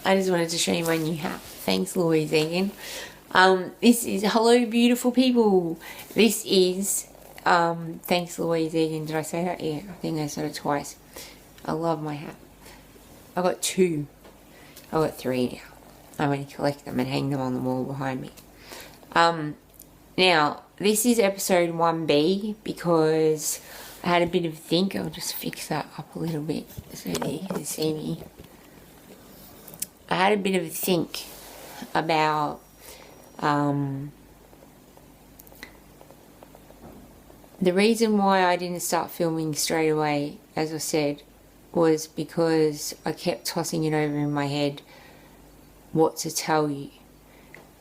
I just wanted to show you my new hat. Thanks, Louise Egan. This is, hello beautiful people. This is, thanks Louise Egan. Did I say that? Yeah, I think I said it twice. I love my hat. I got two. I got three now. I'm going to collect them and hang them on the wall behind me. Now, this is episode 1B because I had a bit of a think. I'll just fix that up a little bit so that you can see me. I had a bit of a think about the reason why I didn't start filming straight away, as I said, was because I kept tossing it over in my head what to tell you.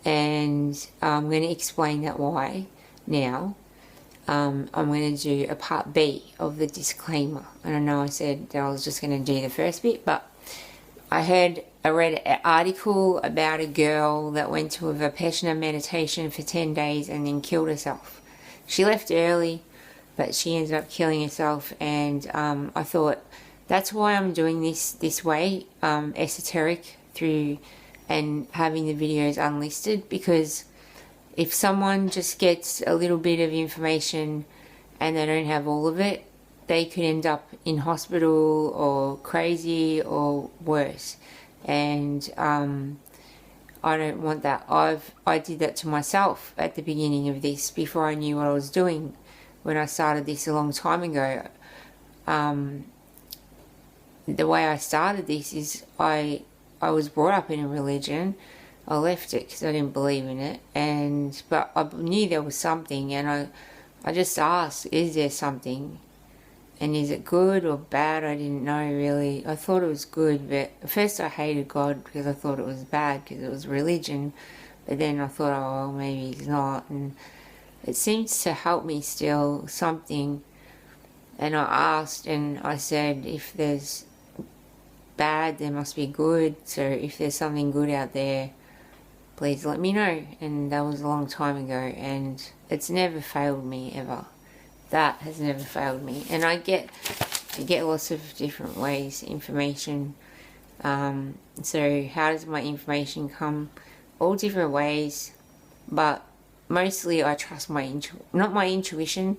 And I'm going to explain that why now. I'm going to do a part B of the disclaimer. And I know I said that I was just going to do the first bit, but I read an article about a girl that went to a Vipassana meditation for 10 days and then killed herself. She left early, but she ended up killing herself, and I thought that's why I'm doing this way, esoteric, through and having the videos unlisted, because if someone just gets a little bit of information and they don't have all of it, they could end up in hospital or crazy or worse. And I don't want that. I did that to myself at the beginning of this, before I knew what I was doing. When I started this a long time ago, the way I started this is I was brought up in a religion. I left it because I didn't believe in it, but I knew there was something, and I just asked, is there something? And is it good or bad? I didn't know really. I thought it was good, but at first I hated God because I thought it was bad because it was religion. But then I thought, oh, well, maybe it's not. And it seems to help me still, something. And I asked and I said, if there's bad, there must be good. So if there's something good out there, please let me know. And that was a long time ago, and it's never failed me ever. That has never failed me. And I get lots of different ways, information. So how does my information come? All different ways, but mostly I trust not my intuition,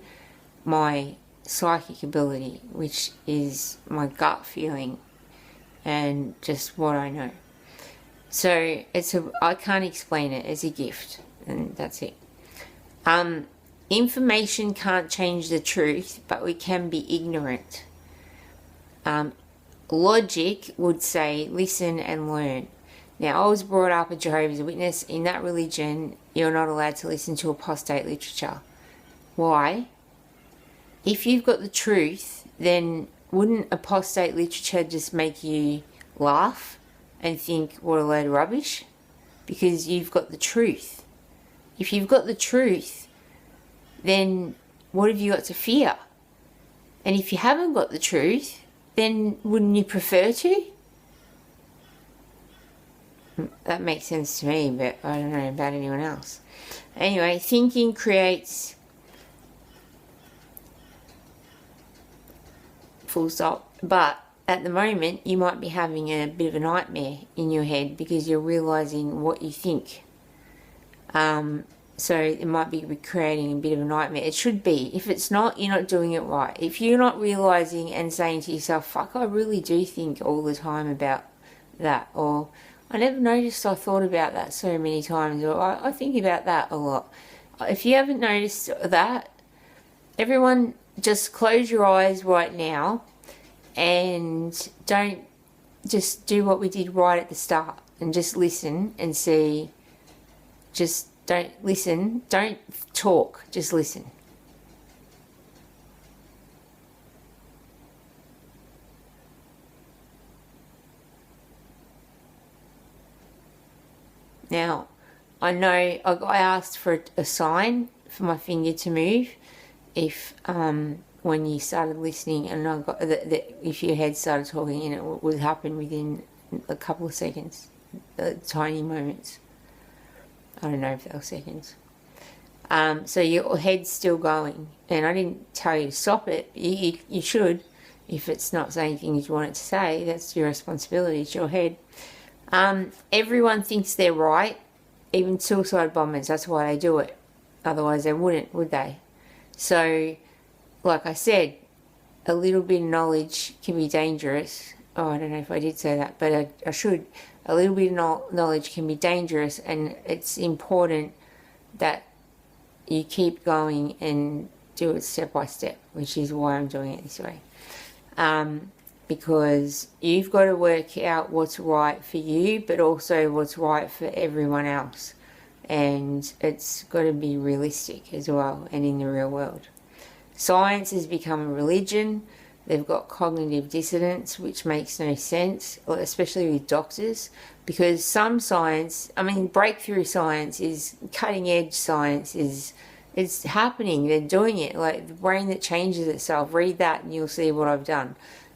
my psychic ability, which is my gut feeling and just what I know. So I can't explain it. It's a gift, and that's it. Information can't change the truth, but we can be ignorant. Logic would say, listen and learn. Now, I was brought up a Jehovah's Witness. In that religion, you're not allowed to listen to apostate literature. Why? If you've got the truth, then wouldn't apostate literature just make you laugh and think, what a load of rubbish? Because you've got the truth. If you've got the truth, then what have you got to fear? And if you haven't got the truth, then wouldn't you prefer to? That makes sense to me, but I don't know about anyone else. Anyway, thinking creates... full stop. But at the moment, you might be having a bit of a nightmare in your head because you're realising what you think. So it might be creating a bit of a nightmare. It should be. If it's not, you're not doing it right. If you're not realising and saying to yourself, fuck, I really do think all the time about that, or I never noticed I thought about that so many times, or I think about that a lot. If you haven't noticed that, everyone just close your eyes right now and don't just do what we did right at the start and just listen and see. Just don't listen, don't talk, just listen. Now, I know I asked for a sign for my finger to move if when you started listening, and I got if your head started talking, and it would happen within a couple of seconds, tiny moments. I don't know if they were seconds. So your head's still going, and I didn't tell you to stop it. You should, if it's not saying things you want it to say. That's your responsibility. It's your head. Everyone thinks they're right, even suicide bombers. That's why they do it. Otherwise they wouldn't, would they? So, like I said, a little bit of knowledge can be dangerous. Oh, I don't know if I did say that, but I should. A little bit of knowledge can be dangerous, and it's important that you keep going and do it step by step, which is why I'm doing it this way. Because you've got to work out what's right for you, but also what's right for everyone else. And it's got to be realistic as well, and in the real world. Science has become a religion. They've got cognitive dissonance, which makes no sense, especially with doctors, because some science, breakthrough science is cutting edge science, it's happening. They're doing it. Like the brain that changes itself. Read that and you'll see what I've done.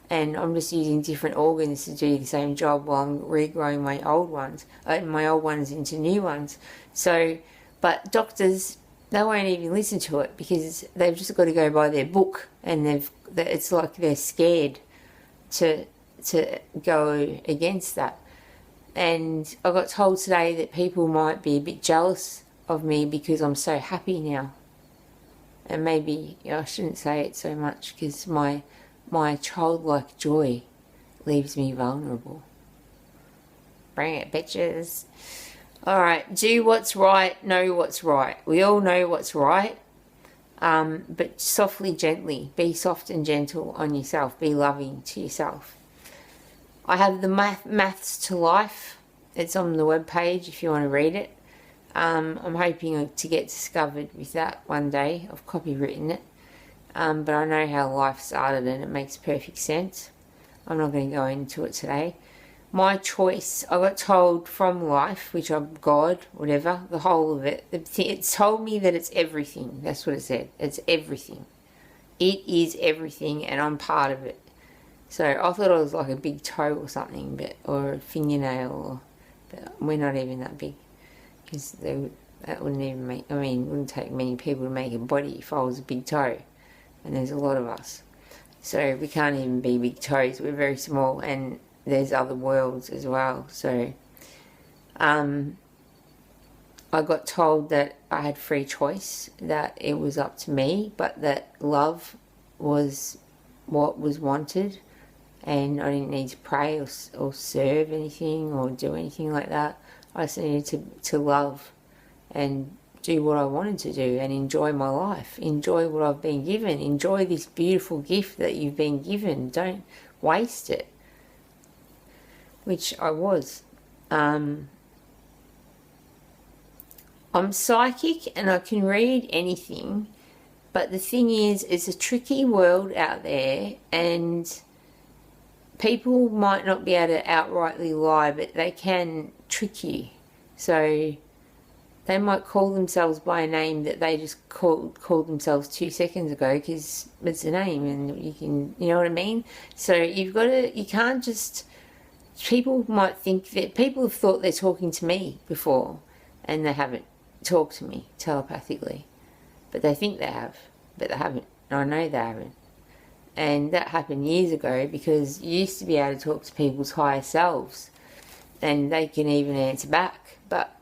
And I'm just using different organs to do the same job while I'm regrowing my old ones into new ones. So, but doctors, they won't even listen to it because they've just got to go by their book, and it's like they're scared to go against that. And I got told today that people might be a bit jealous of me because I'm so happy now. And maybe I shouldn't say it so much because my childlike joy leaves me vulnerable. Bring it, bitches. Alright, do what's right, know what's right. We all know what's right, but softly, gently. Be soft and gentle on yourself. Be loving to yourself. I have the Maths to Life. It's on the webpage if you want to read it. I'm hoping to get discovered with that one day. I've copywritten it. But I know how life started and it makes perfect sense. I'm not going to go into it today. My choice, I got told from life, which I'm God, whatever, the whole of it. It's told me that it's everything. That's what it said. It's everything. It is everything, and I'm part of it. So I thought it was like a big toe or something, or a fingernail, but we're not even that big. Because that wouldn't even make, it wouldn't take many people to make a body if I was a big toe. And there's a lot of us. So we can't even be big toes. We're very small, and there's other worlds as well. So I got told that I had free choice, that it was up to me, but that love was what was wanted, and I didn't need to pray or serve anything or do anything like that. I just needed to love and do what I wanted to do and enjoy my life, enjoy what I've been given, enjoy this beautiful gift that you've been given. Don't waste it, which I was. I'm psychic and I can read anything, but the thing is, it's a tricky world out there, and people might not be able to outrightly lie, but they can trick you. So they might call themselves by a name that they just called themselves 2 seconds ago because it's a name, and you know what I mean? So you can't just, people might think that, people have thought they're talking to me before and they haven't talked to me telepathically. But they think they have, but they haven't. I know they haven't. And that happened years ago because you used to be able to talk to people's higher selves and they can even answer back. But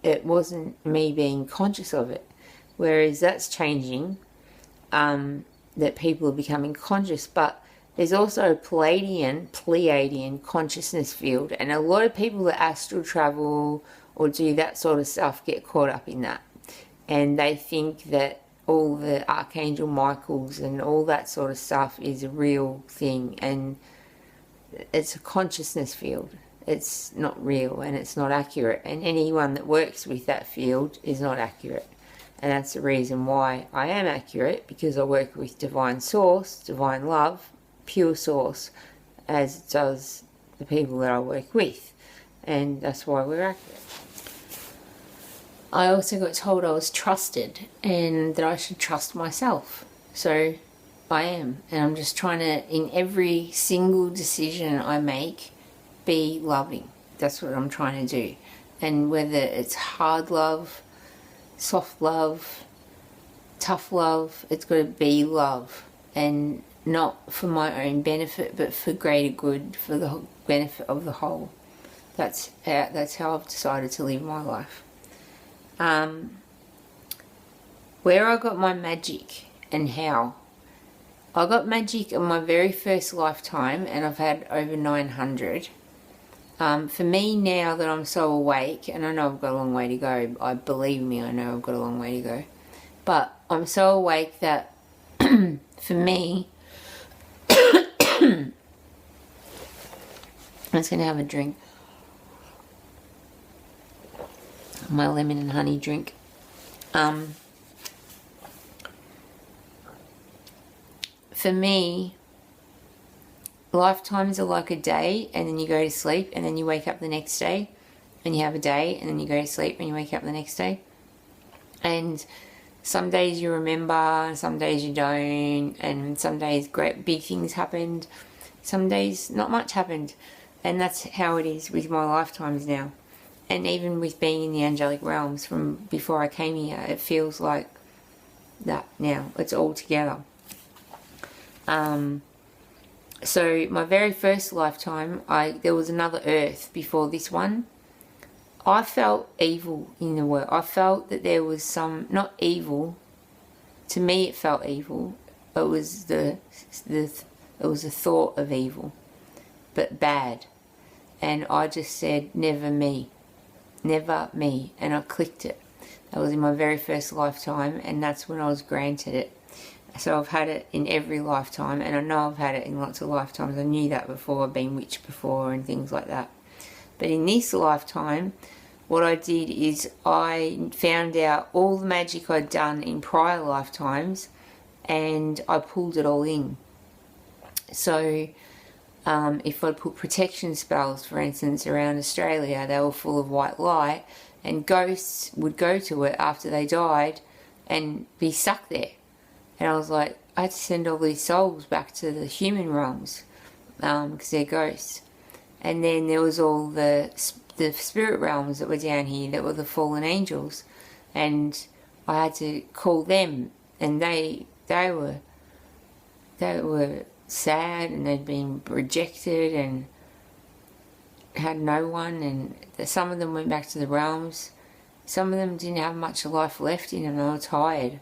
it wasn't me being conscious of it. Whereas that's changing, that people are becoming conscious. But there's also a Pleiadian consciousness field. And a lot of people that astral travel or do that sort of stuff get caught up in that. And they think that all the Archangel Michaels and all that sort of stuff is a real thing. And it's a consciousness field. It's not real and it's not accurate, and anyone that works with that field is not accurate. And that's the reason why I am accurate, because I work with divine source, divine love, pure source, as does the people that I work with, and that's why we're accurate. I also got told I was trusted and that I should trust myself. So I am, and I'm just trying to, in every single decision I make, be loving. That's what I'm trying to do. And whether it's hard love, soft love, tough love, it's got to be love. And not for my own benefit, but for greater good, for the benefit of the whole. That's how I've decided to live my life. Where I got my magic and how. I got magic in my very first lifetime, and I've had over 900. For me, now that I'm so awake, and I know I've got a long way to go, believe me, I know I've got a long way to go, but I'm so awake that for me, I'm just going to have a drink. My lemon and honey drink. For me, lifetimes are like a day, and then you go to sleep, and then you wake up the next day, and you have a day, and then you go to sleep, and you wake up the next day. And some days you remember, some days you don't, and some days great big things happened, some days not much happened. And that's how it is with my lifetimes now. And even with being in the angelic realms from before I came here, it feels like that now. It's all together. So my very first lifetime, there was another Earth before this one. I felt evil in the world. I felt that there was some, not evil. To me, it felt evil. It was it was a thought of evil, but bad. And I just said, never me, never me. And I clicked it. That was in my very first lifetime, and that's when I was granted it. So I've had it in every lifetime, and I know I've had it in lots of lifetimes. I knew that before. I've been witched before and things like that. But in this lifetime, what I did is I found out all the magic I'd done in prior lifetimes, and I pulled it all in. So if I'd put protection spells, for instance, around Australia, they were full of white light, and ghosts would go to it after they died and be stuck there. And I was like, I had to send all these souls back to the human realms because they're ghosts. And then there was all the spirit realms that were down here that were the fallen angels, and I had to call them, and they were sad, and they'd been rejected and had no one, and some of them went back to the realms. Some of them didn't have much life left in them. They were tired.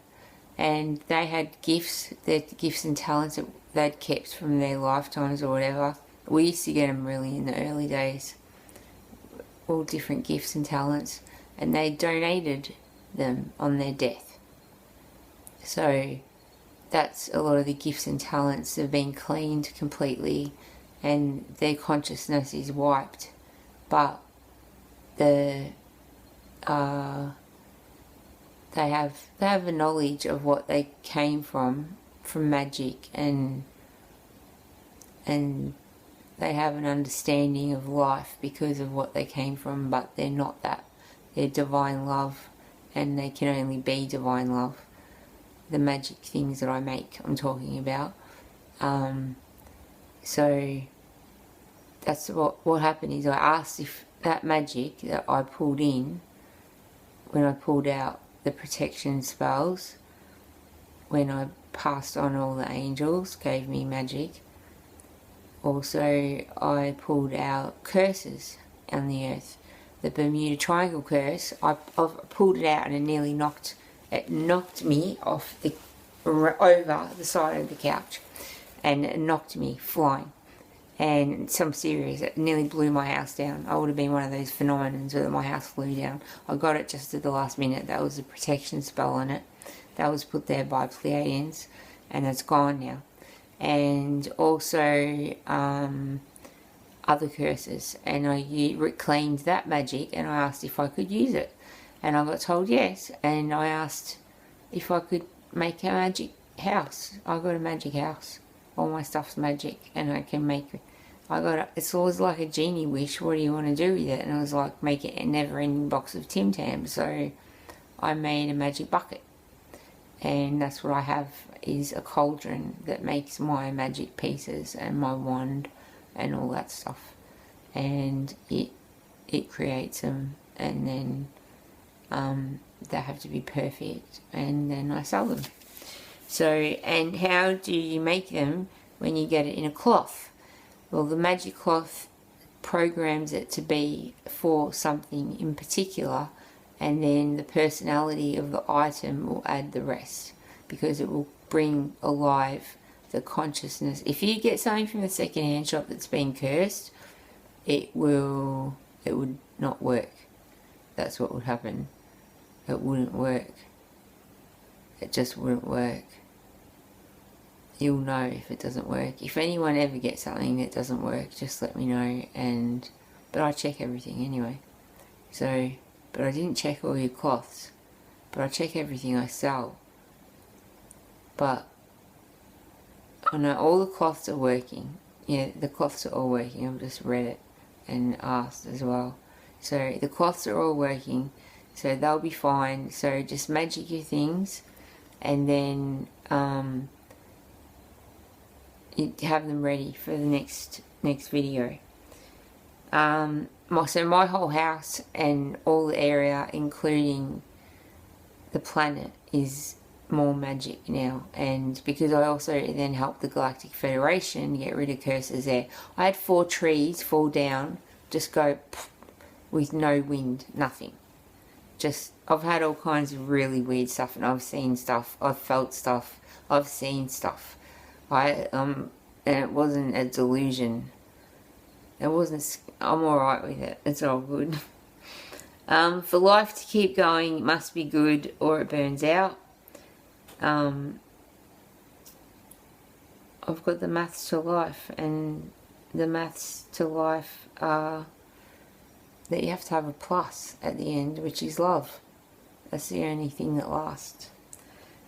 And they had gifts, their gifts and talents that they'd kept from their lifetimes or whatever. We used to get them really in the early days. All different gifts and talents. And they donated them on their death. So that's a lot of the gifts and talents have been cleaned completely, and their consciousness is wiped. But they have a knowledge of what they came from magic, and they have an understanding of life because of what they came from, but they're not that. They're divine love, and they can only be divine love. The magic things that I make, I'm talking about. So that's what happened is I asked if that magic that I pulled in, when I pulled out the protection spells, when I passed on all the angels, gave me magic. Also, I pulled out curses on the earth. The Bermuda Triangle curse, I've pulled it out, and it knocked me off over the side of the couch, and it knocked me flying. And some serious, it nearly blew my house down. I would have been one of those phenomenons where my house flew down. I got it just at the last minute. That was a protection spell on it. That was put there by Pleiadians, and it's gone now. And also other curses. And I reclaimed that magic, and I asked if I could use it. And I got told yes. And I asked if I could make a magic house. I got a magic house. All my stuff's magic, and I can make it. It's always like a genie wish. What do you want to do with it? And I was like, make it a never-ending box of Tim Tams. So I made a magic bucket, and that's what I have, is a cauldron that makes my magic pieces and my wand and all that stuff. And it creates them, and then they have to be perfect, and then I sell them. So, and how do you make them when you get it in a cloth? Well, the magic cloth programs it to be for something in particular, and then the personality of the item will add the rest, because it will bring alive the consciousness. If you get something from the second-hand shop that's been cursed, it would not work. That's what would happen. It wouldn't work. It just wouldn't work. You'll know if it doesn't work. If anyone ever gets something that doesn't work, just let me know. But I check everything anyway. So, but I didn't check all your cloths. But I check everything I sell. But I know all the cloths are working. Yeah, the cloths are all working. I've just read it and asked as well. So the cloths are all working. So they'll be fine. So just magic your things, and then you have them ready for the next video. So my whole house and all the area, including the planet, is more magic now. And because I also then helped the Galactic Federation get rid of curses there. I had 4 trees fall down, just go with no wind, nothing. Just, I've had all kinds of really weird stuff, and I've seen stuff, I've felt stuff, I've seen stuff. And it wasn't a delusion. It wasn't, I'm alright with it, it's all good. For life to keep going, it must be good or it burns out. I've got the maths to life, and the maths to life are that you have to have a plus at the end, which is love. That's the only thing that lasts.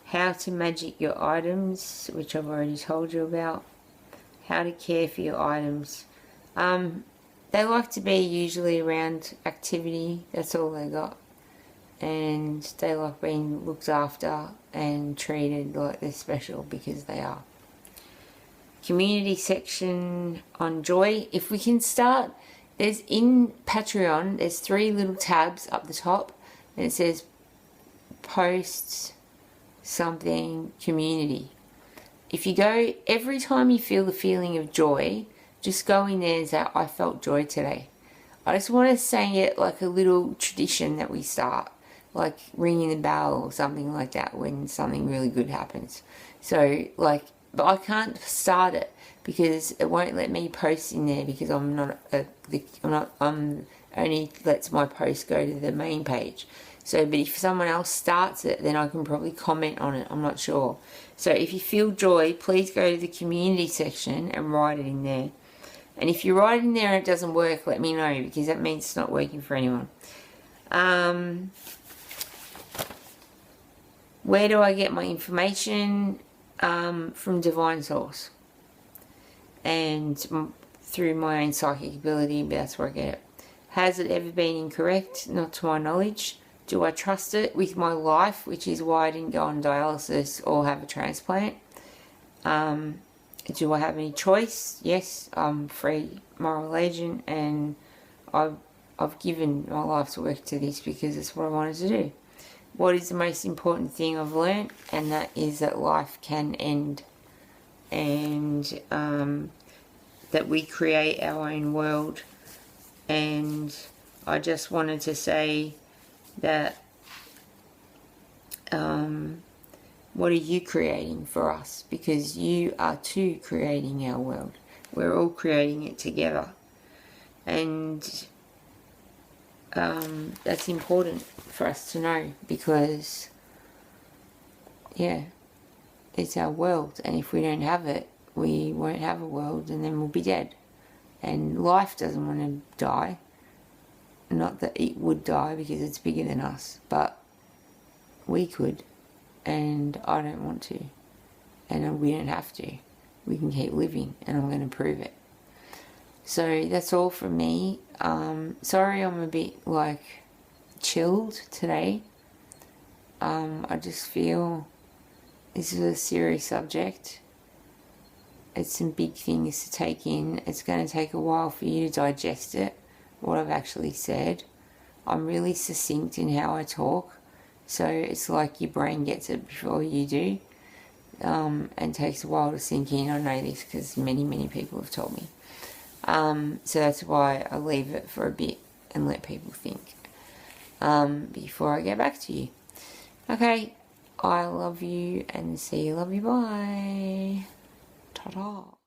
How to magic your items, which I've already told you about. How to care for your items. They like to be usually around activity, that's all they got. And they like being looked after and treated like they're special, because they are. Community section on joy. If we can start, there's in Patreon, there's 3 little tabs up the top, and it says posts something community. If you go, every time you feel the feeling of joy, just go in there and say, I felt joy today. I just want to say it like a little tradition that we start, like ringing the bell or something like that when something really good happens. So like, but I can't start it because it won't let me post in there, because I'm only lets my post go to the main page. So, but if someone else starts it, then I can probably comment on it. I'm not sure. So if you feel joy, please go to the community section and write it in there. And if you write it in there and it doesn't work, let me know, because that means it's not working for anyone. Where do I get my information? From Divine Source. And through my own psychic ability, but that's where I get it. Has it ever been incorrect? Not to my knowledge. Do I trust it with my life, which is why I didn't go on dialysis or have a transplant? Do I have any choice? Yes, I'm free moral agent, and I've given my life's work to this because it's what I wanted to do. What is the most important thing I've learned? And that is that life can end, and that we create our own world. And I just wanted to say that what are you creating for us? Because you are too creating our world. We're all creating it together. And that's important for us to know, because yeah, it's our world, and if we don't have it, we won't have a world, and then we'll be dead. And life doesn't want to die. Not that it would die, because it's bigger than us, but we could, and I don't want to, and we don't have to. We can keep living, and I'm going to prove it. So that's all from me. Sorry I'm a bit like chilled today. I just feel this is a serious subject. It's some big things to take in. It's going to take a while for you to digest it, what I've actually said. I'm really succinct in how I talk, so it's like your brain gets it before you do, and takes a while to sink in. I know this because many people have told me. So that's why I leave it for a bit and let people think before I get back to you. Okay, I love you and see you. Love you. Bye. Ta-ta.